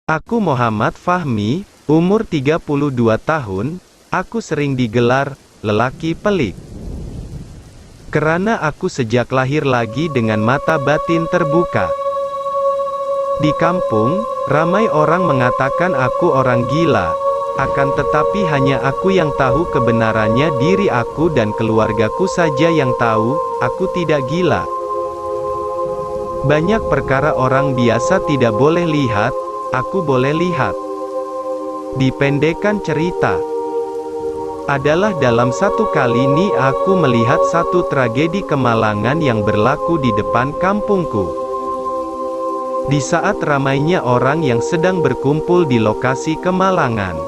Aku Muhammad Fahmi, umur 32 tahun, aku sering digelar, lelaki pelik. Karena aku sejak lahir lagi dengan mata batin terbuka. Di kampung, ramai orang mengatakan aku orang gila. Akan tetapi hanya aku yang tahu kebenarannya, diri aku dan keluargaku saja yang tahu, aku tidak gila. Banyak perkara orang biasa tidak boleh lihat, aku boleh lihat. Dipendekkan cerita adalah dalam satu kali ini aku melihat satu tragedi kemalangan yang berlaku di depan kampungku. Di saat ramainya orang yang sedang berkumpul di lokasi kemalangan,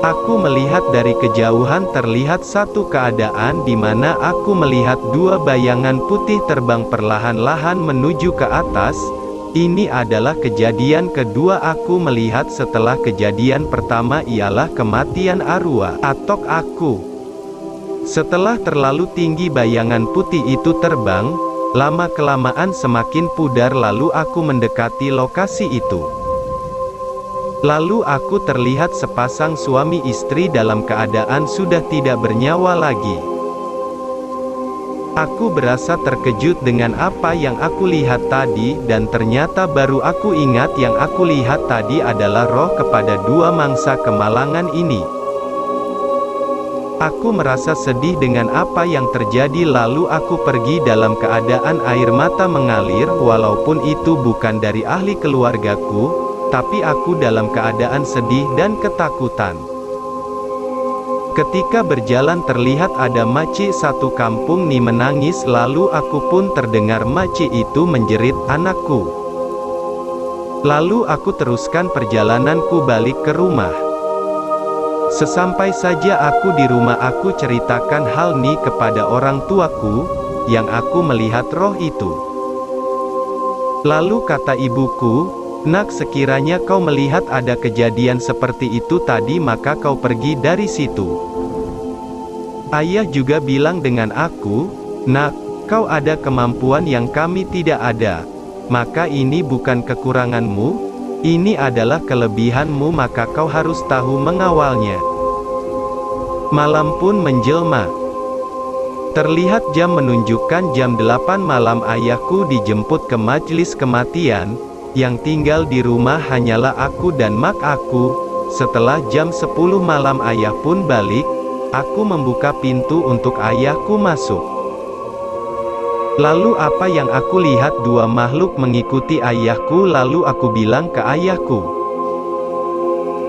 aku melihat dari kejauhan terlihat satu keadaan di mana aku melihat dua bayangan putih terbang perlahan-lahan menuju ke atas. Ini adalah kejadian kedua aku melihat setelah kejadian pertama ialah kematian arwah atok aku. Setelah terlalu tinggi bayangan putih itu terbang, lama-kelamaan semakin pudar lalu aku mendekati lokasi itu. Lalu aku terlihat sepasang suami istri dalam keadaan sudah tidak bernyawa lagi. Aku berasa terkejut dengan apa yang aku lihat tadi, dan ternyata baru aku ingat yang aku lihat tadi adalah roh kepada dua mangsa kemalangan ini. Aku merasa sedih dengan apa yang terjadi lalu aku pergi dalam keadaan air mata mengalir walaupun itu bukan dari ahli keluargaku, tapi aku dalam keadaan sedih dan ketakutan. Ketika berjalan terlihat ada makcik satu kampung nih menangis lalu aku pun terdengar makcik itu menjerit, "Anakku." Lalu aku teruskan perjalananku balik ke rumah. Sesampai saja aku di rumah aku ceritakan hal ini kepada orang tuaku, yang aku melihat roh itu. Lalu kata ibuku, "Nak, sekiranya kau melihat ada kejadian seperti itu tadi maka kau pergi dari situ." Ayah juga bilang dengan aku, "Nak, kau ada kemampuan yang kami tidak ada. Maka ini bukan kekuranganmu, ini adalah kelebihanmu maka kau harus tahu mengawalnya." Malam pun menjelma. Terlihat jam menunjukkan jam 8 malam ayahku dijemput ke majelis kematian. Yang tinggal di rumah hanyalah aku dan mak aku. Setelah jam 10 malam ayah pun balik. Aku membuka pintu untuk ayahku masuk. Lalu apa yang aku lihat dua makhluk mengikuti ayahku lalu aku bilang ke ayahku,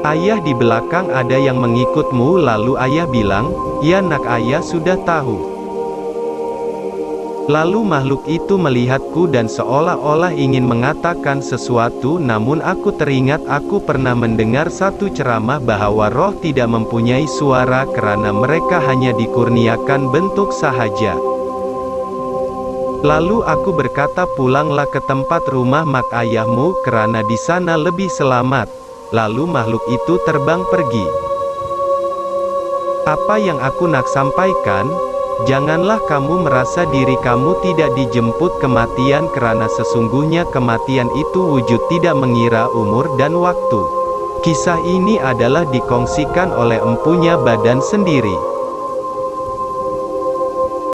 "Ayah, di belakang ada yang mengikutmu." Lalu ayah bilang, "Ya nak, ayah sudah tahu." Lalu makhluk itu melihatku dan seolah-olah ingin mengatakan sesuatu, namun aku teringat aku pernah mendengar satu ceramah bahwa roh tidak mempunyai suara karena mereka hanya dikurniakan bentuk sahaja. Lalu aku berkata, "Pulanglah ke tempat rumah mak ayahmu karena di sana lebih selamat." Lalu makhluk itu terbang pergi. Apa yang aku nak sampaikan? Janganlah kamu merasa diri kamu tidak dijemput kematian karena sesungguhnya kematian itu wujud tidak mengira umur dan waktu. Kisah ini adalah dikongsikan oleh empunya badan sendiri.